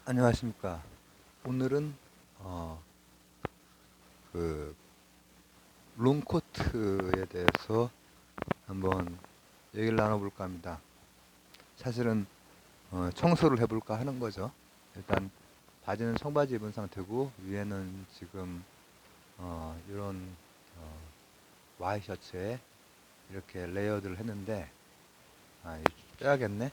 안녕하십니까. 오늘은 어, 그 롱코트에 대해서 한번 얘기를 나눠볼까 합니다. 사실은 청소를 해볼까 하는 거죠. 일단 바지는 청바지 입은 상태고 위에는 지금 이런 어, 와이셔츠에 이렇게 레이어드를 했는데 이거 빼야겠네.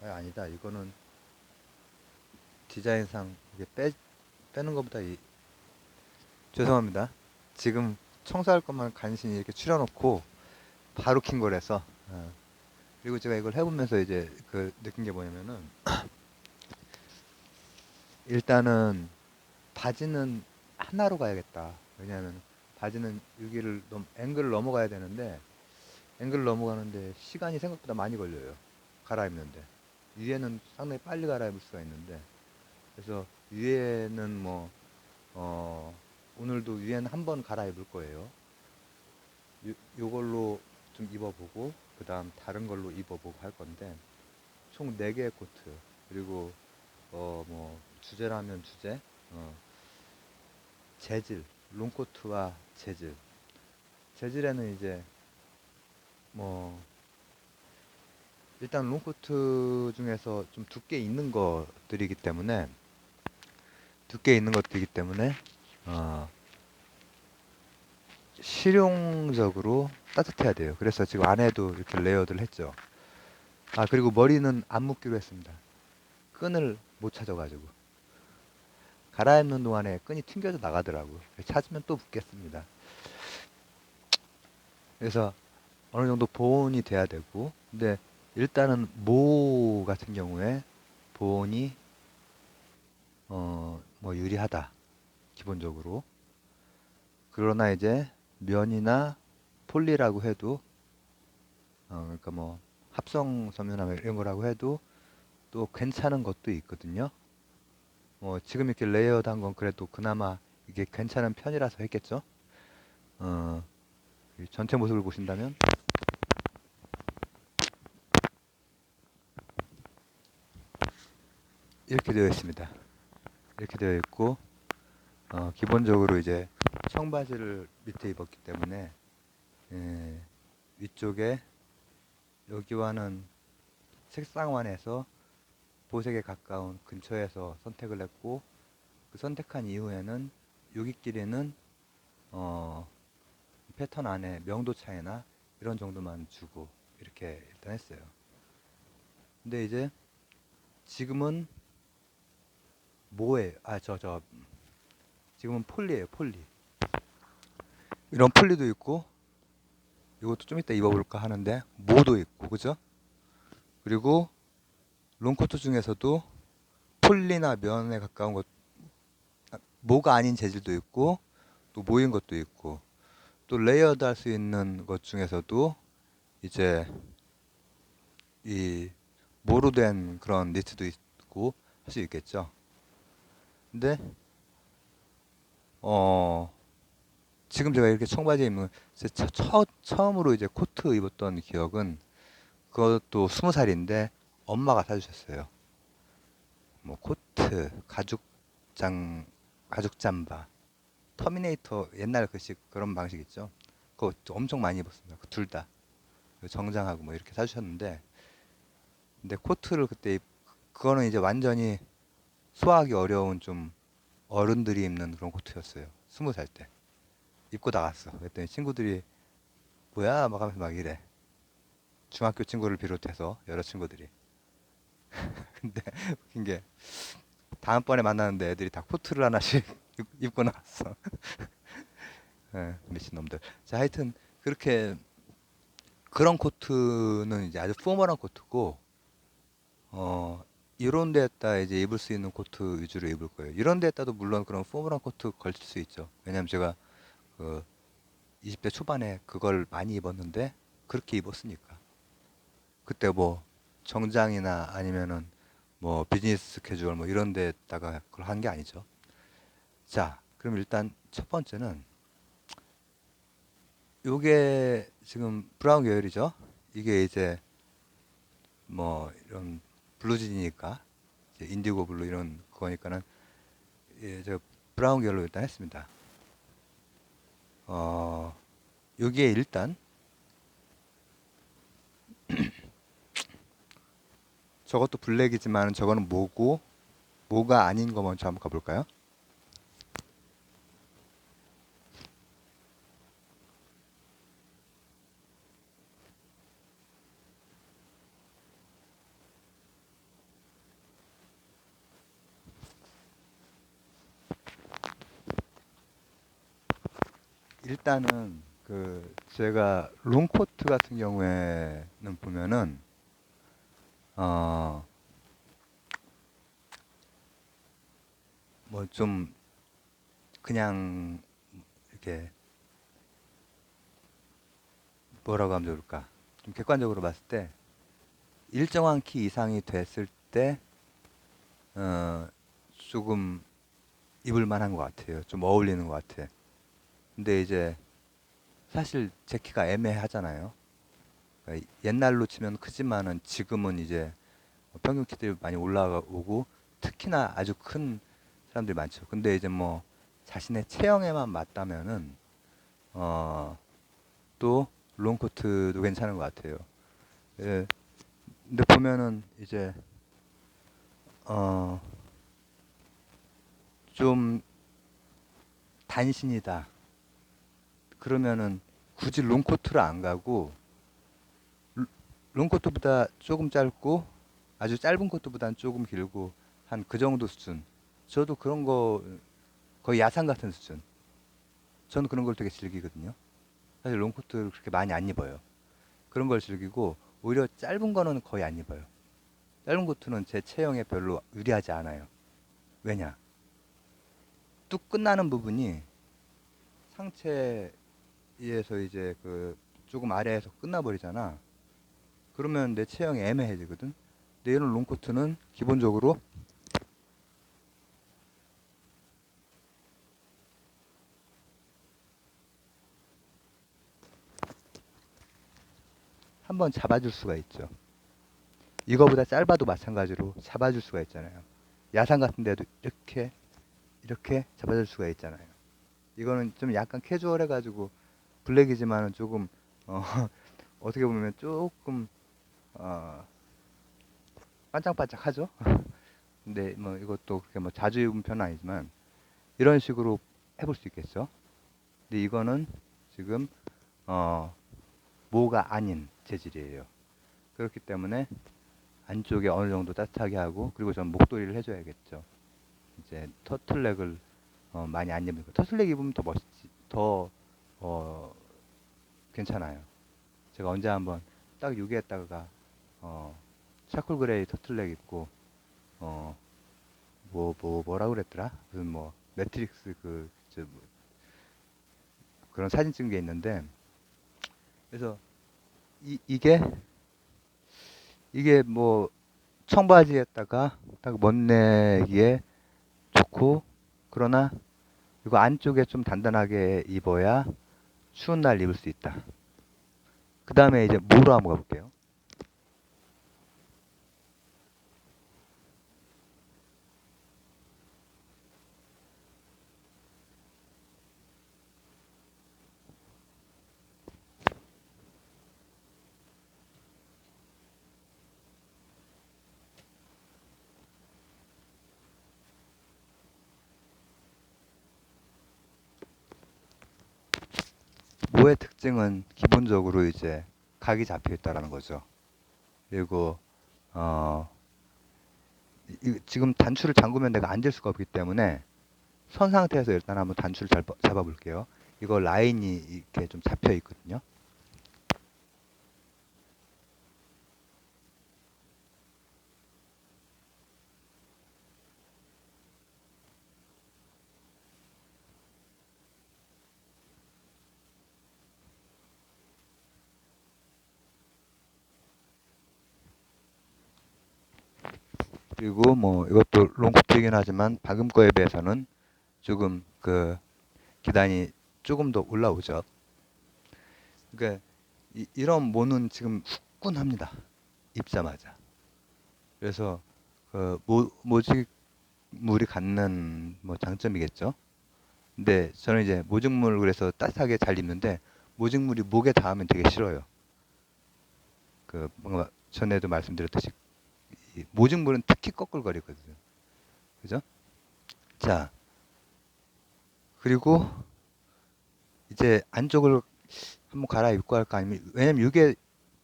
아니다. 이거는 디자인상 이게 빼는 것보다 죄송합니다. 지금 청소할 것만 간신히 이렇게 추려놓고 바로 킨 거라서. 그리고 제가 이걸 해보면서 이제 그 느낀 게 뭐냐면은 일단은 바지는 하나로 가야겠다. 왜냐하면 바지는 여기를 앵글을 넘어가야 되는데 앵글을 넘어가는데 시간이 생각보다 많이 걸려요. 갈아입는데 위에는 상당히 빨리 갈아입을 수가 있는데 그래서 위에는 어, 오늘도 위에는 한 번 갈아입을 거예요. 요걸로 좀 입어보고 그 다음 다른 걸로 입어보고 할 건데 총 4개의 코트 그리고 주제라면 주제 재질 롱코트와 재질에는 이제 뭐 일단 롱코트 중에서 좀 두께 있는 것들이기 때문에 어, 실용적으로 따뜻해야 돼요. 그래서 지금 안에도 이렇게 레이어드를 했죠. 그리고 머리는 안 묶기로 했습니다. 끈을 못 찾아가지고 갈아입는 동안에 끈이 튕겨져 나가더라고요. 찾으면 또 묶겠습니다. 그래서 어느 정도 보온이 돼야 되고, 근데 일단은 모 같은 경우에 보온이 유리하다 기본적으로. 그러나 이제 면이나 폴리라고 해도 그러니까 뭐 합성 섬유나 이런 거라고 해도 또 괜찮은 것도 있거든요. 지금 이렇게 레이어드한 건 그래도 그나마 이게 괜찮은 편이라서 했겠죠. 어, 이 전체 모습을 보신다면 이렇게 되어 있습니다. 이렇게 되어 있고 기본적으로 이제 청바지를 밑에 입었기 때문에 예, 위쪽에 여기와는 색상완에서 보색에 가까운 근처에서 선택을 했고 그 선택한 이후에는 여기 길이는 어, 패턴 안에 명도 차이나 이런 정도만 주고 이렇게 일단 했어요. 근데 이제 지금은 뭐예요? 지금은 폴리예요, 폴리. 이런 폴리도 있고 이것도 좀 이따 입어볼까 하는데 모도 있고 그죠? 그리고 롱코트 중에서도 폴리나 면에 가까운 것, 모가 아닌 재질도 있고 또 모인 것도 있고 또 레이어드 할 수 있는 것 중에서도 이제 이 모로 된 그런 니트도 있고 할 수 있겠죠. 근데 어 지금 제가 이렇게 청바지 입는 처음으로 이제 코트 입었던 기억은 그것도 20살인데 엄마가 사주셨어요. 뭐 코트, 가죽 잠바, 터미네이터 옛날 그식 그런 방식 있죠. 그거 엄청 많이 입었습니다. 그 둘 다. 정장하고 뭐 이렇게 사주셨는데 근데 코트를 그거는 이제 완전히 소화하기 어려운 좀 어른들이 입는 그런 코트였어요. 20살 때. 입고 나갔어. 그랬더니 친구들이 뭐야? 막 하면서 막 이래. 중학교 친구를 비롯해서 여러 친구들이. 근데 웃긴 게 다음번에 만나는데 애들이 다 코트를 하나씩 입고 나왔어. 예, 미친놈들. 자, 하여튼 그렇게 그런 코트는 이제 아주 포멀한 코트고 이런 데에다 이제 입을 수 있는 코트 위주로 입을 거예요. 이런 데에다도 물론 그런 포멀한 코트 걸칠 수 있죠. 왜냐면 제가 그 20대 초반에 그걸 많이 입었는데 그렇게 입었으니까. 그때 뭐 정장이나 아니면은 뭐 비즈니스 스케줄 뭐 이런 데다가 그걸 한 게 아니죠. 자, 그럼 일단 첫 번째는 요게 지금 브라운 계열이죠. 이게 이제 뭐 이런 블루진이니까 이제 인디고 블루 이런 그거니까는 예, 저 브라운 계열로 일단 했습니다. 어, 여기에 일단 저것도 블랙이지만 저거는 뭐고 뭐가 아닌 거 먼저 한번 가볼까요? 일단은 그 제가 롱코트 같은 경우에는 보면은 어 뭐 좀 그냥 이렇게 뭐라고 하면 좋을까? 좀 객관적으로 봤을 때 일정한 키 이상이 됐을 때 조금 입을 만한 것 같아요. 좀 어울리는 것 같아. 근데 이제 사실 제 키가 애매하잖아요. 그러니까 옛날로 치면 크지만은 지금은 이제 평균 키들이 많이 올라오고 특히나 아주 큰 사람들이 많죠. 근데 이제 뭐 자신의 체형에만 맞다면은 어, 또 롱코트도 괜찮은 것 같아요. 예, 근데 보면은 이제 어, 좀 단신이다. 그러면은 굳이 롱코트를 안 가고 롱코트보다 조금 짧고 아주 짧은 코트보다는 조금 길고 한 그 정도 수준. 저도 그런 거 거의 야상 같은 수준. 저는 그런 걸 되게 즐기거든요. 사실 롱코트를 그렇게 많이 안 입어요. 그런 걸 즐기고 오히려 짧은 거는 거의 안 입어요. 짧은 코트는 제 체형에 별로 유리하지 않아요. 왜냐? 뚝 끝나는 부분이 상체에서 이제 그 조금 아래에서 끝나버리잖아. 그러면 내 체형이 애매해지거든. 근데 이런 롱코트는 기본적으로 한번 잡아줄 수가 있죠. 이거보다 짧아도 마찬가지로 잡아줄 수가 있잖아요. 야상 같은 데도 이렇게 잡아줄 수가 있잖아요. 이거는 좀 약간 캐주얼해가지고 블랙이지만은 조금 어, 어떻게 보면 조금 어, 반짝반짝하죠. 근데 뭐 이것도 그렇게 뭐 자주 입은 편은 아니지만 이런 식으로 해볼 수 있겠죠. 근데 이거는 지금 어, 모가 아닌 재질이에요. 그렇기 때문에 안쪽에 어느 정도 따뜻하게 하고 그리고 전 목도리를 해줘야겠죠. 이제 터틀넥을 많이 안 입으니까 터틀넥 입으면 더 멋있지, 더 어, 괜찮아요. 제가 언제 한번 딱 여기에다가 어, 차콜 그레이 터틀넥 입고 어, 뭐라 그랬더라? 무슨 뭐 매트릭스 뭐 그런 사진 찍은 게 있는데 그래서 이게 뭐 청바지에다가 딱 멋내기에 좋고 그러나 이거 안쪽에 좀 단단하게 입어야 추운 날 입을 수 있다. 그 다음에 이제 무로 한번 가볼게요. 무의 특징은 기본적으로 이제 각이 잡혀 있다라는 거죠. 그리고 어, 지금 단추를 잠그면 내가 앉을 수가 없기 때문에 선 상태에서 일단 한번 단추를 잡아볼게요. 이거 라인이 이렇게 좀 잡혀 있거든요. 그리고 뭐 이것도 롱코트이긴 하지만 방금 거에 비해서는 조금 그 기단이 조금 더 올라오죠. 그러니까 이런 모는 지금 후끈합니다. 입자마자. 그래서 그 모직물이 갖는 뭐 장점이겠죠. 근데 저는 이제 모직물 그래서 따뜻하게 잘 입는데 모직물이 목에 닿으면 되게 싫어요. 그 뭔가 전에도 말씀드렸듯이 이 모직물은 특히 꺼끌거리거든요. 그죠? 자, 그리고 이제 안쪽을 한번 갈아입고 할까 아니면 왜냐면 이게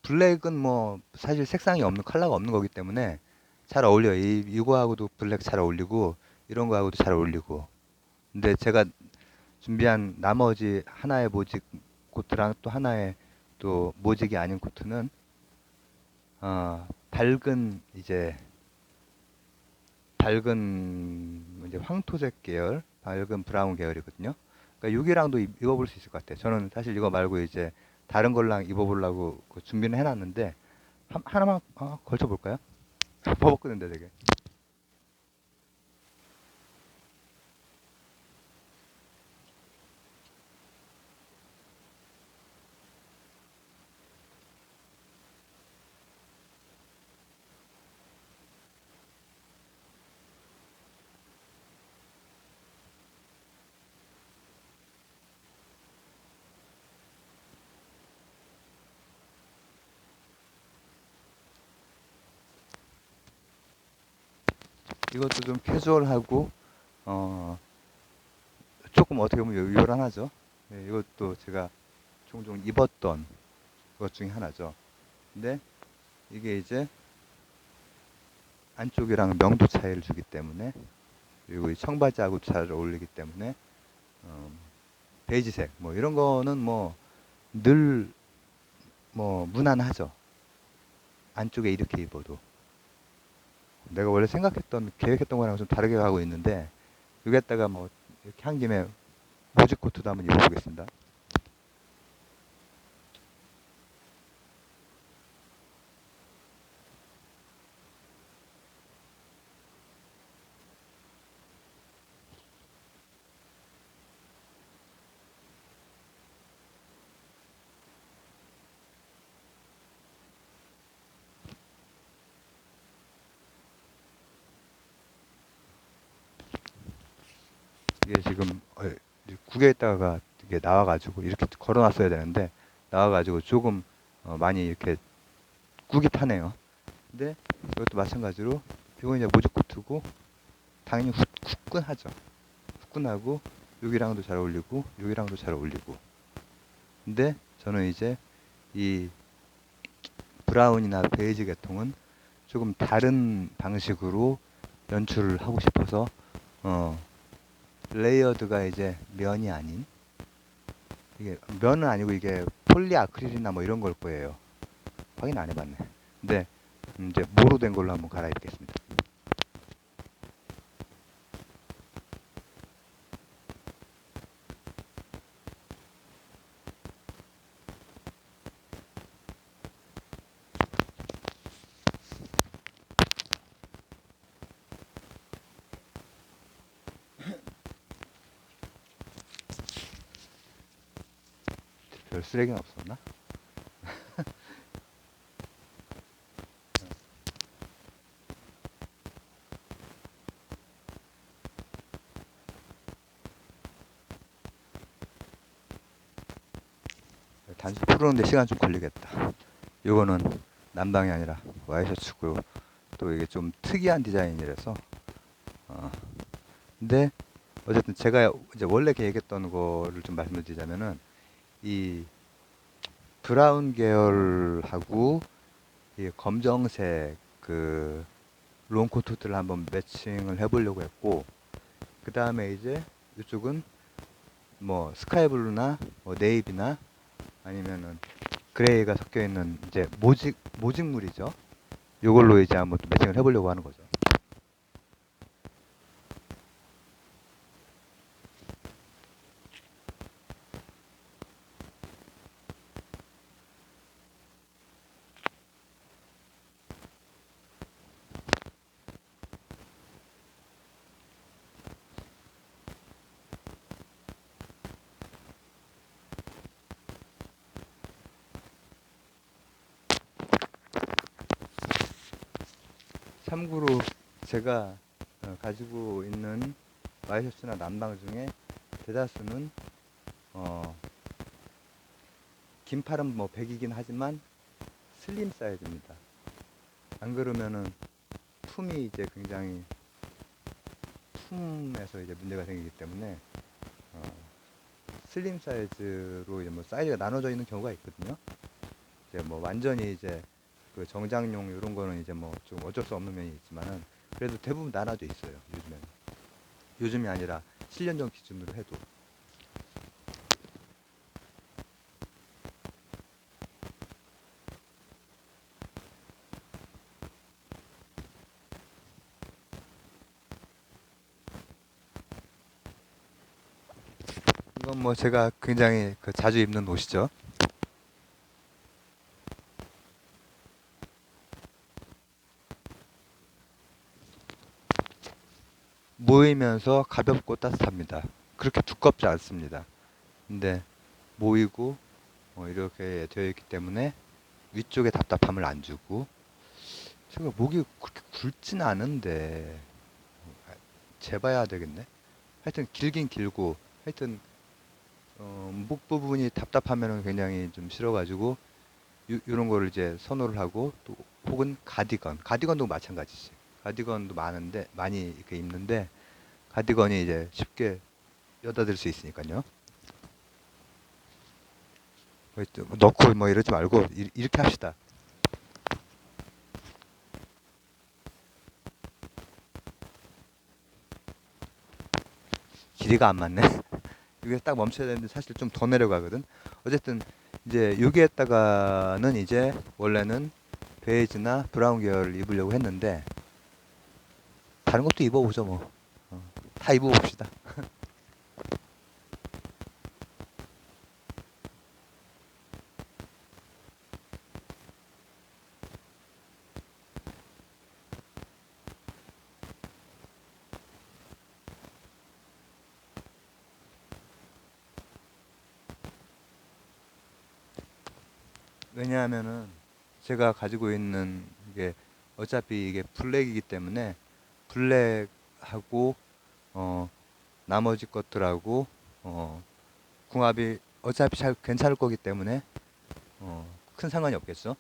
블랙은 뭐 사실 색상이 없는 컬러가 없는 거기 때문에 잘 어울려요. 이거하고도 블랙 잘 어울리고 이런 거하고도 잘 어울리고. 근데 제가 준비한 나머지 하나의 모직 코트랑 또 하나의 또 모직이 아닌 코트는 밝은 이제 황토색 계열, 밝은 브라운 계열이거든요. 그러니까 여기랑도 입어볼 수 있을 것 같아요. 저는 사실 이거 말고 이제 다른 걸랑 입어보려고 그 준비는 해놨는데 하나만 걸쳐볼까요? 버벅거는데 되게. 이것도 좀 캐주얼하고 어, 조금 어떻게 보면 요란하죠. 네, 이것도 제가 종종 입었던 것 중에 하나죠. 근데 이게 이제 안쪽이랑 명도 차이를 주기 때문에 그리고 이 청바지하고 잘 어울리기 때문에 어, 베이지색 뭐 이런 거는 뭐 늘 뭐 무난하죠. 안쪽에 이렇게 입어도 내가 원래 생각했던 계획했던 거랑 좀 다르게 가고 있는데 여기에다가 뭐 이렇게 한 김에 모직 코트도 한번 입어보겠습니다. 이게 지금 국에다가 이게 나와가지고 이렇게 걸어놨어야 되는데 나와가지고 조금 많이 이렇게 국이 타네요. 근데 이것도 마찬가지로 이건 이제 모직 코트고 당연히 후끈하죠. 후끈하고 여기랑도 잘 어울리고 여기랑도 잘 어울리고. 근데 저는 이제 이 브라운이나 베이지 계통은 조금 다른 방식으로 연출을 하고 싶어서 어, 레이어드가 이제 면이 아닌 이게 면은 아니고 이게 폴리아크릴이나 뭐 이런 걸 거예요. 확인 안 해봤네. 근데 이제 모로 된 걸로 한번 갈아입겠습니다. 별 쓰레기는 없었나? 단수 풀었는데 시간 좀 걸리겠다. 이거는 남방이 아니라 와이셔츠고요. 또 이게 좀 특이한 디자인이라서 근데 어쨌든 제가 이제 원래 계획했던 거를 좀 말씀을 드리자면은 이 브라운 계열하고 이 검정색 그 롱코트들을 한번 매칭을 해보려고 했고 그 다음에 이제 이쪽은 뭐 스카이블루나 뭐 네이비나 아니면은 그레이가 섞여 있는 이제 모직물이죠. 이걸로 이제 한번 또 매칭을 해보려고 하는 거죠. 참고로 제가 가지고 있는 와이셔츠나 남방 중에 대다수는 어, 긴 팔은 뭐 100이긴 하지만 슬림 사이즈입니다. 안 그러면은 품이 이제 굉장히 품에서 이제 문제가 생기기 때문에 슬림 사이즈로 이제 뭐 사이즈가 나눠져 있는 경우가 있거든요. 이제 뭐 완전히 이제 그 정장용 이런 거는 이제 뭐 좀 어쩔 수 없는 면이 있지만은 그래도 대부분 나눠져 있어요. 요즘에는. 요즘이 아니라 7년 전 기준으로 해도. 이건 뭐 제가 굉장히 그 자주 입는 옷이죠. 모이면서 가볍고 따뜻합니다. 그렇게 두껍지 않습니다. 근데 모이고 이렇게 되어 있기 때문에 위쪽에 답답함을 안 주고 제가 목이 그렇게 굵진 않은데 재봐야 되겠네. 하여튼 길긴 길고 하여튼 목 부분이 답답하면 굉장히 좀 싫어가지고 이런 거를 이제 선호를 하고 또 혹은 가디건도 마찬가지지. 가디건도 많은데 많이 이렇게 입는데 가디건이 이제 쉽게 여닫을 수 있으니까요. 뭐 넣고 뭐 이러지 말고 이렇게 합시다. 길이가 안 맞네. 이게 딱 멈춰야 되는데 사실 좀 더 내려가거든. 어쨌든 이제 여기에다가는 이제 원래는 베이지나 브라운 계열을 입으려고 했는데 다른 것도 입어보죠 뭐. 다 입어봅시다. 왜냐하면은 제가 가지고 있는 이게 어차피 이게 블랙이기 때문에 블랙하고 어 나머지 것들하고 궁합이 어차피 잘 괜찮을 거기 때문에 큰 상관이 없겠죠.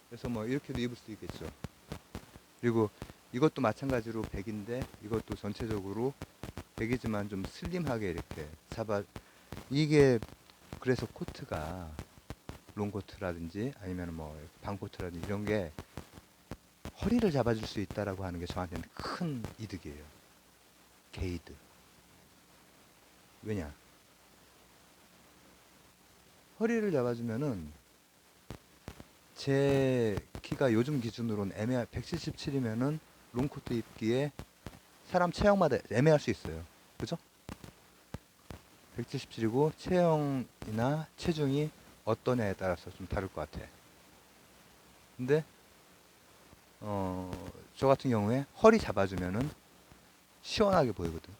그래서 뭐 이렇게도 입을 수 있겠죠. 그리고 이것도 마찬가지로 100인데 이것도 전체적으로 100이지만 좀 슬림하게 이렇게 잡아 이게 그래서 코트가 롱코트라든지 아니면 뭐 방코트라든지 이런 게 허리를 잡아줄 수 있다라고 하는 게 저한테는 큰 이득이에요. 게이드. 왜냐? 허리를 잡아주면은 제 키가 요즘 기준으로는 177이면은 롱코트 입기에 사람 체형마다 애매할 수 있어요. 그죠? 177이고 체형이나 체중이 어떠냐에 따라서 좀 다를 것 같아. 근데 저 같은 경우에 허리 잡아주면은 시원하게 보이거든.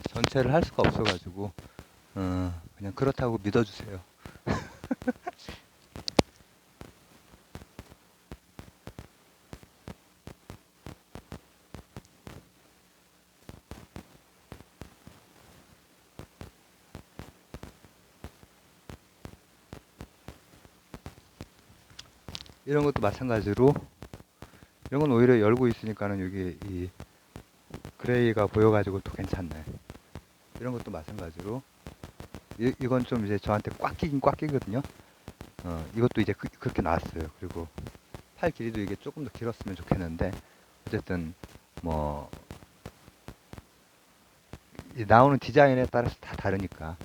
전체를 할 수가 없어가지고 그냥 그렇다고 믿어주세요. 이런 것도 마찬가지로 이런 건 오히려 열고 있으니까는 여기 이 그레이가 보여가지고 또 괜찮네. 이런 것도 마찬가지로 이건 좀 이제 저한테 꽉 끼긴 꽉 끼거든요. 이것도 이제 그렇게 나왔어요. 그리고 팔 길이도 이게 조금 더 길었으면 좋겠는데 어쨌든 뭐 나오는 디자인에 따라서 다 다르니까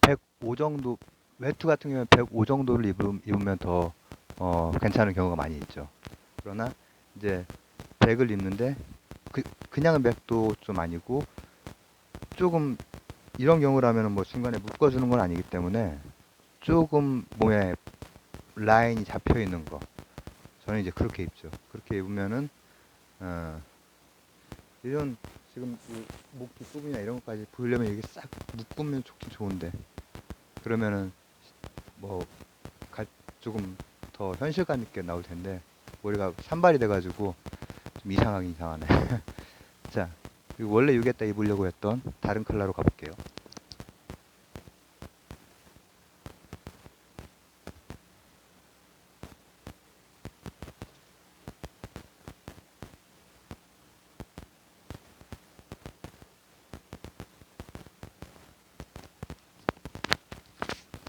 105 정도 외투 같은 경우는 105 정도를 입으면 더 괜찮은 경우가 많이 있죠. 그러나 이제 100을 입는데 그냥 100도 좀 아니고 조금 이런 경우라면 뭐 중간에 묶어주는 건 아니기 때문에 조금 몸에 라인이 잡혀 있는 거 저는 이제 그렇게 입죠. 그렇게 입으면은 어, 이런 지금 목 뒷부분이나 이런 것까지 보이려면 이게 싹 묶으면 좋긴 좋은데, 그러면은 뭐 조금 더 현실감 있게 나올 텐데 머리가 산발이 돼가지고 좀 이상하긴 이상하네. 자, 그리고 원래 여기에다 입으려고 했던 다른 컬러로 가볼게요.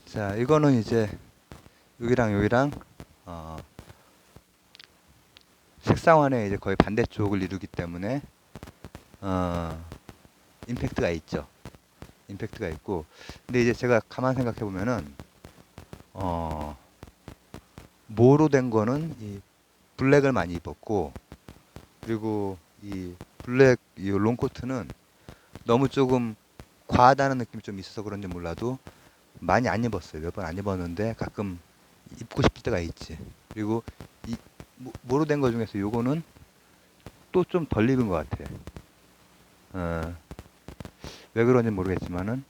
자, 이거는 이제 여기랑 여기랑 어, 색상원의 이제 거의 반대쪽을 이루기 때문에 어, 임팩트가 있죠. 임팩트가 있고, 근데 이제 제가 가만 생각해 보면은 어, 모로 된 거는 이 블랙을 많이 입었고, 그리고 이 블랙 이 롱코트는 너무 조금 과하다는 느낌이 좀 있어서 그런지 몰라도 많이 안 입었어요. 몇 번 안 입었는데 가끔 입고 싶을 때가 있지. 그리고 이 모로 된 거 중에서 요거는 또 좀 덜 입은 것 같아. 어, 왜 그런지 모르겠지만은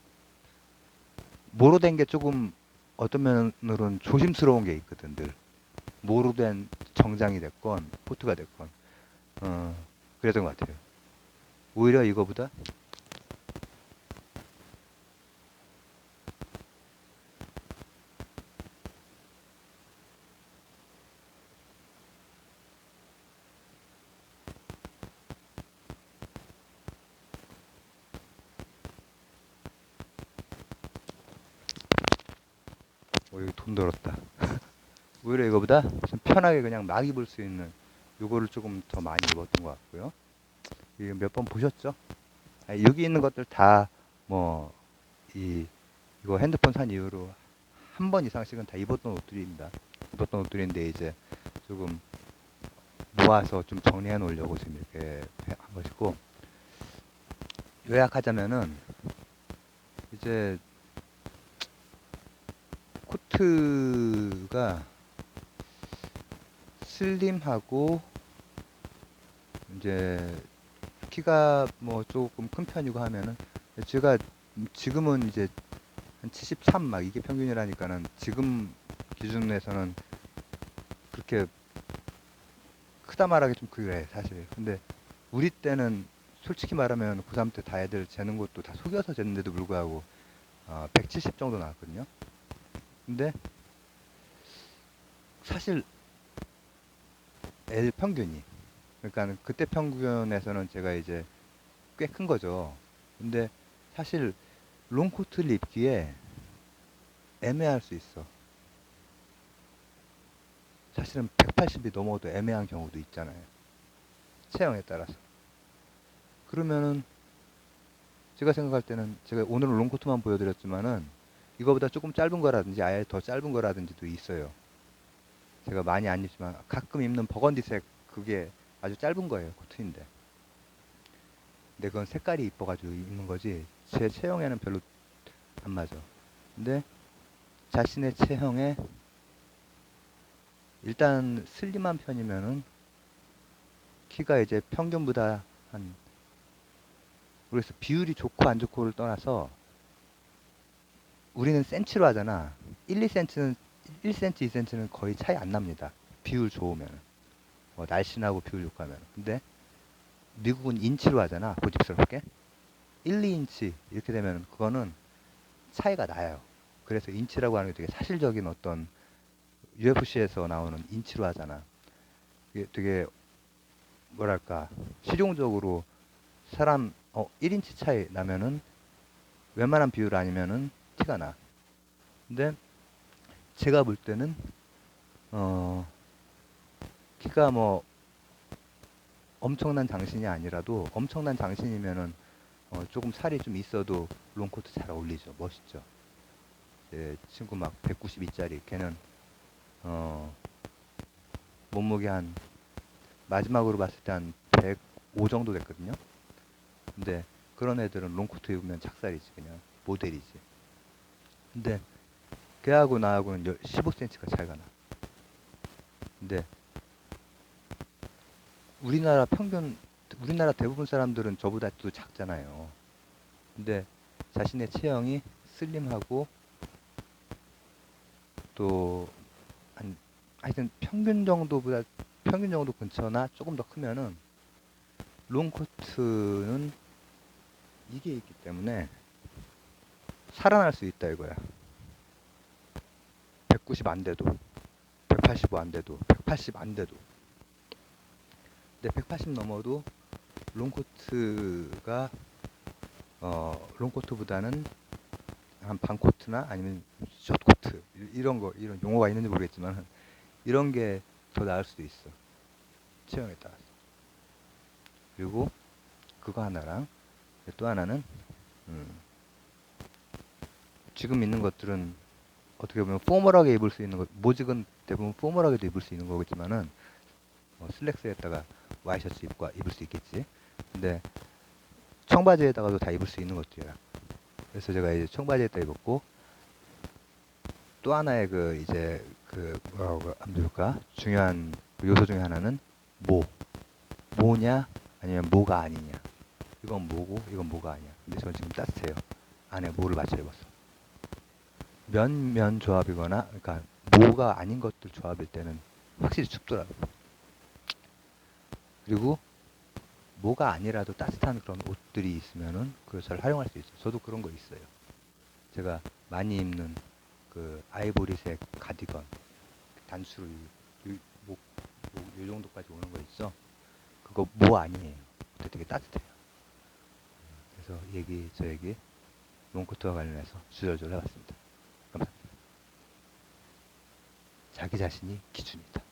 모로 된 게 조금 어떤 면으로는 조심스러운 게 있거든. 늘 모로 된 정장이 됐건 코트가 됐건 어, 그랬던 것 같아요. 오히려 이거보다 여기 돈 들었다. 오히려 이거보다 좀 편하게 그냥 막 입을 수 있는 요거를 조금 더 많이 입었던 것 같고요. 이거 몇 번 보셨죠? 여기 있는 것들 다 뭐 이거 핸드폰 산 이후로 한 번 이상씩은 다 입었던 옷들입니다. 입었던 옷들인데 이제 조금 모아서 좀 정리해 놓으려고 지금 이렇게 한 것이고, 요약하자면은 이제 코트가 슬림하고 이제 키가 뭐 조금 큰 편이고 하면은, 제가 지금은 이제 한 73 막 이게 평균이라니까는 지금 기준에서는 그렇게 크다 말하기 좀 그래 사실. 근데 우리 때는 솔직히 말하면 고3 때 다 애들 재는 것도 다 속여서 쟀는데도 불구하고 170 정도 나왔거든요. 근데 사실 애들 평균이, 그러니까 그때 평균에서는 제가 이제 꽤 큰 거죠. 근데 사실 롱코트를 입기에 애매할 수 있어. 사실은 180이 넘어도 애매한 경우도 있잖아요. 체형에 따라서. 그러면은 제가 생각할 때는, 제가 오늘은 롱코트만 보여드렸지만은 이거보다 조금 짧은 거라든지 아예 더 짧은 거라든지도 있어요. 제가 많이 안 입지만 가끔 입는 버건디색, 그게 아주 짧은 거예요. 코트인데. 근데 그건 색깔이 이뻐가지고 입는 거지 제 체형에는 별로 안 맞아. 근데 자신의 체형에 일단 슬림한 편이면은 키가 이제 평균보다 한, 그래서 비율이 좋고 안 좋고를 떠나서 우리는 센치로 하잖아. 1, 2cm는 1cm, 2cm는 거의 차이 안 납니다. 비율 좋으면. 뭐 날씬하고 비율 좋고 하면. 근데 미국은 인치로 하잖아. 고집스럽게. 1, 2인치 이렇게 되면 그거는 차이가 나요. 그래서 인치라고 하는 게 되게 사실적인 어떤, UFC에서 나오는 인치로 하잖아. 이게 되게 뭐랄까 실용적으로 사람 1인치 차이 나면은 웬만한 비율 아니면은 티가 나. 근데 제가 볼 때는 어 키가 뭐 엄청난 장신이 아니라도, 엄청난 장신이면은 조금 살이 좀 있어도 롱코트 잘 어울리죠. 멋있죠. 제 친구 막 192짜리 걔는 어 몸무게 한, 마지막으로 봤을 때 한 105 정도 됐거든요. 근데 그런 애들은 롱코트 입으면 작살이지, 그냥 모델이지. 근데 걔하고 나하고는 15cm가 차이가 나. 근데 우리나라 평균, 우리나라 대부분 사람들은 저보다 또 작잖아요. 근데 자신의 체형이 슬림하고 또 한 하여튼 평균 정도 근처나 조금 더 크면은 롱코트는 이게 있기 때문에 살아날 수 있다 이거야. 190 안 돼도, 185 안 돼도, 180 안 돼도. 근데 180 넘어도 롱코트가 롱코트보다는 한 반코트나 아니면 숏코트 이런 용어가 있는지 모르겠지만 이런 게 더 나을 수도 있어. 체형에 따라서. 그리고 그거 하나랑 또 하나는 음, 지금 있는 것들은 어떻게 보면 포멀하게 입을 수 있는 것, 모직은 대부분 포멀하게도 입을 수 있는 거겠지만은 슬랙스에다가 와이셔츠 입을 수 있겠지. 근데 청바지에다가도 다 입을 수 있는 것들이야. 그래서 제가 이제 청바지에다 입었고 또 하나의 그 이제 그 뭐라고 하면 좋을까? 중요한 요소 중에 하나는 모. 뭐냐 아니면 뭐가 아니냐. 이건 뭐고 이건 뭐가 아니야. 근데 저는 지금 따뜻해요. 안에 뭐를 맞춰 입었어. 면 조합이거나 그러니까 뭐가 아닌 것들 조합일 때는 확실히 춥더라고요. 그리고 뭐가 아니라도 따뜻한 그런 옷들이 있으면은 그걸 잘 활용할 수 있어요. 저도 그런 거 있어요. 제가 많이 입는 그 아이보리색 가디건 단추를 요, 목, 요 정도까지 오는 거 있죠. 그거 뭐 아니에요. 근데 되게 따뜻해요. 그래서 저 얘기 롱코트와 관련해서 주절주절 해봤습니다. 감사합니다. 자기 자신이 기준이다.